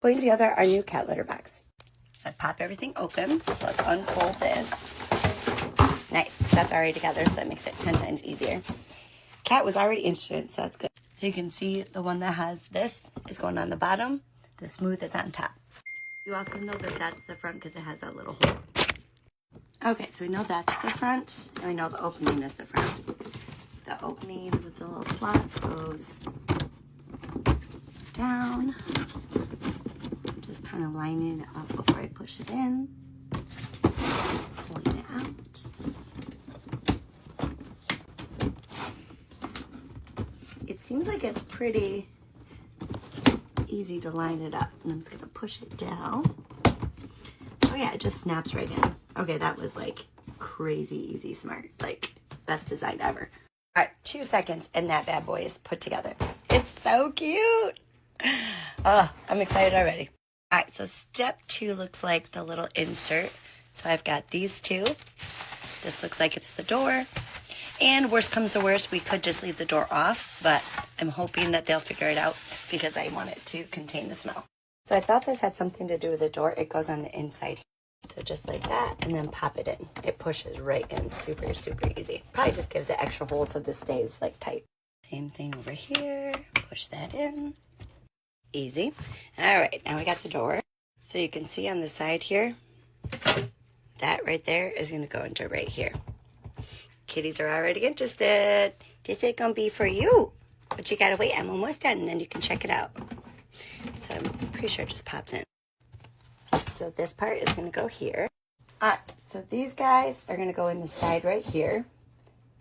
Putting together our new cat litter box. I pop everything open, so let's unfold this. Nice, that's already together, so that makes it 10 times easier. Cat was already interested, so that's good. So you can see the one that has this is going on the bottom, the smooth is on top. You also know that that's the front because it has that little hole. Okay, so we know that's the front, and we know the opening is the front. The opening with the little slots goes down. Just kind of lining it up before I push it in. Pulling it out. It seems like it's pretty easy to line it up. And I'm just gonna push it down. Oh yeah, it just snaps right in. Okay, that was like crazy easy smart. Like best design ever. All right, 2 seconds and that bad boy is put together. It's so cute. Oh, I'm excited already. All right, so step 2 looks like the little insert. So I've got these two. This looks like it's the door. And worst comes to worst, we could just leave the door off, but I'm hoping that they'll figure it out because I want it to contain the smell. So I thought this had something to do with the door. It goes on the inside. So just like that, and then pop it in. It pushes right in, super, super easy. Probably just gives it extra hold so this stays like tight. Same thing over here, push that in. Easy. All right, now we got the door. So you can see on the side here, that right there is gonna go into right here. Kitties are already interested. This is gonna be for you. But you gotta wait, I'm almost done, and then you can check it out. So I'm pretty sure it just pops in. So this part is gonna go here. All right, so these guys are gonna go in the side right here.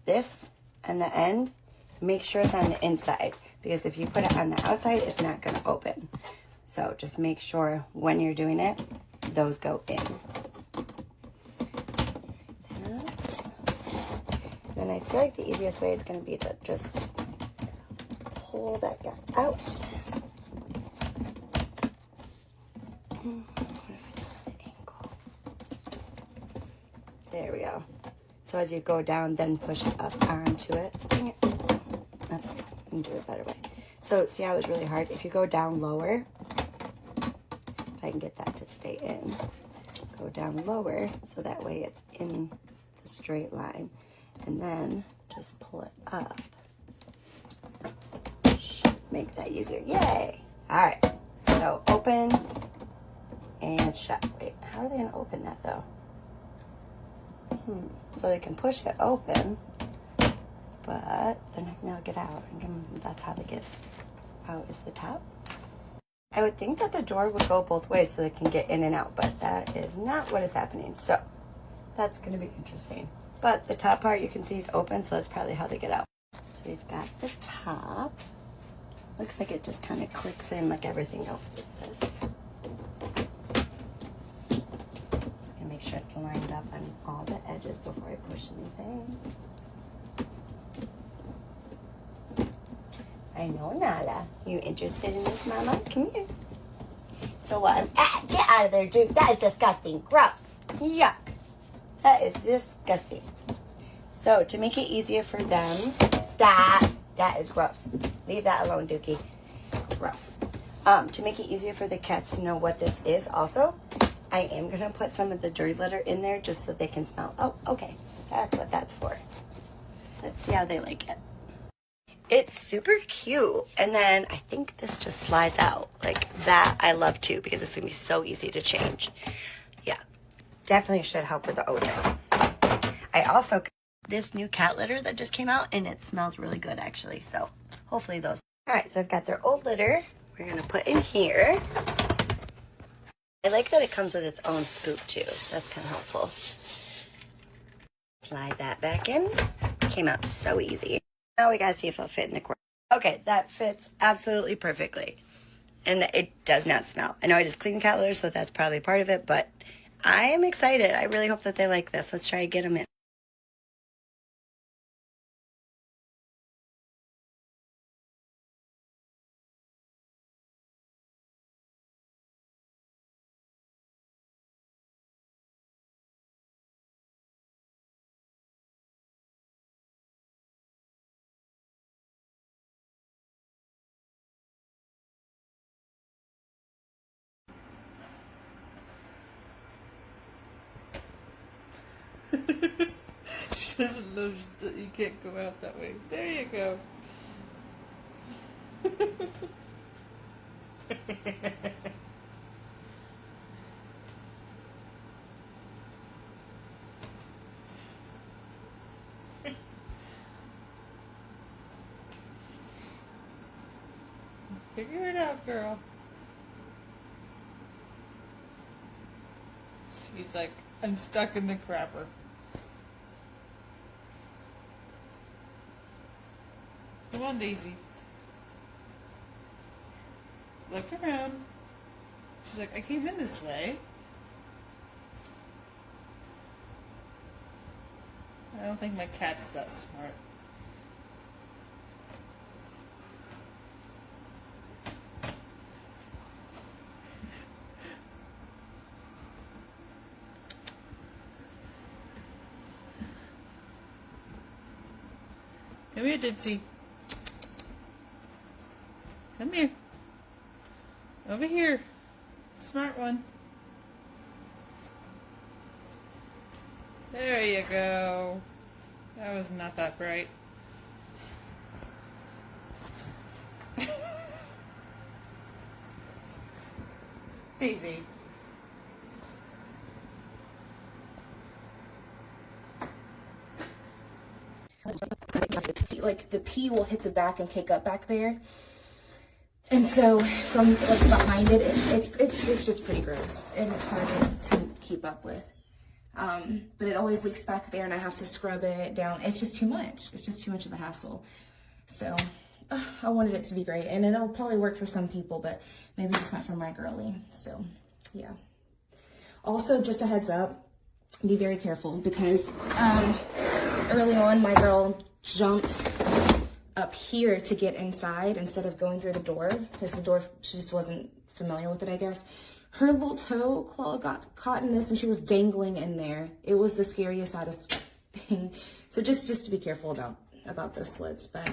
This and the end, make sure it's on the inside, because if you put it on the outside, it's not gonna open. So just make sure when you're doing it, those go in. Then I feel like the easiest way is gonna be to just pull that guy out. There we go. So as you go down, then push it up onto it. That's okay. I can do it a better way. So see how it was really hard? If you go down lower, if I can get that to stay in, go down lower so that way it's in the straight line. And then just pull it up. Make that easier. Yay! All right. So open and shut. Wait, how are they going to open that though? So they can push it open, but they're not going to get out. And that's how they get out, is the top. I would think that the door would go both ways so they can get in and out, but that is not what is happening. So that's going to be interesting. But the top part you can see is open, so that's probably how they get out. So we've got the top. Looks like it just kind of clicks in like everything else with this. Just gonna make sure it's lined up on all the edges before I push anything. I know, Nala. You interested in this, Mama? Come here. So what? Get out of there, Duke. That is disgusting. Gross. Yuck. That is disgusting. So to make it easier for them, stop. That is gross. Leave that alone, Dookie. Gross. To make it easier for the cats to know what this is also, I am going to put some of the dirty litter in there just so they can smell. Oh, okay. That's what that's for. Let's see how they like it. It's super cute. And then I think this just slides out. Like that I love too because it's going to be so easy to change. Yeah. Definitely should help with the odor. I also this new cat litter that just came out and it smells really good actually. So hopefully those. All right, so I've got their old litter. We're going to put in here. I like that it comes with its own scoop too. That's kind of helpful. Slide that back in. Came out so easy. Now we got to see if it'll fit in the corner. Okay, that fits absolutely perfectly. And it does not smell. I know I just cleaned cat litter, so that's probably part of it, but I am excited. I really hope that they like this. Let's try to get them in. She doesn't know you can't go out that way. There you go. Figure it out, girl. She's like, I'm stuck in the crapper. Come on, Daisy. Look around. She's like, I came in this way. I don't think my cat's that smart. Come here, Ditzy. Come here. Over here. Smart one. There you go. That was not that bright. Daisy. Like the pee will hit the back and kick up back there, and so from like behind it, it's just pretty gross and it's hard to keep up with. But it always leaks back there, and I have to scrub it down. It's just too much. It's just too much of a hassle. So I wanted it to be great, and it'll probably work for some people, but maybe just not for my girly. So yeah. Also, just a heads up, be very careful because early on my girl jumped up here to get inside instead of going through the door because the door, she just wasn't familiar with it, I guess. Her little toe claw got caught in this and she was dangling in there. It was the scariest, saddest thing. So just to be careful about those slits, but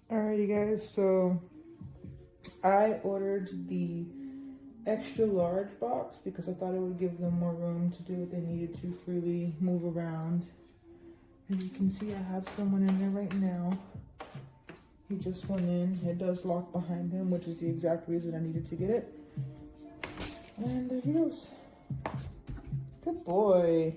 Alrighty guys, so I ordered the extra large box because I thought it would give them more room to do what they needed to freely move around. As you can see, I have someone in there right now. He just went in. It does lock behind him, which is the exact reason I needed to get it. And there he goes. Good boy.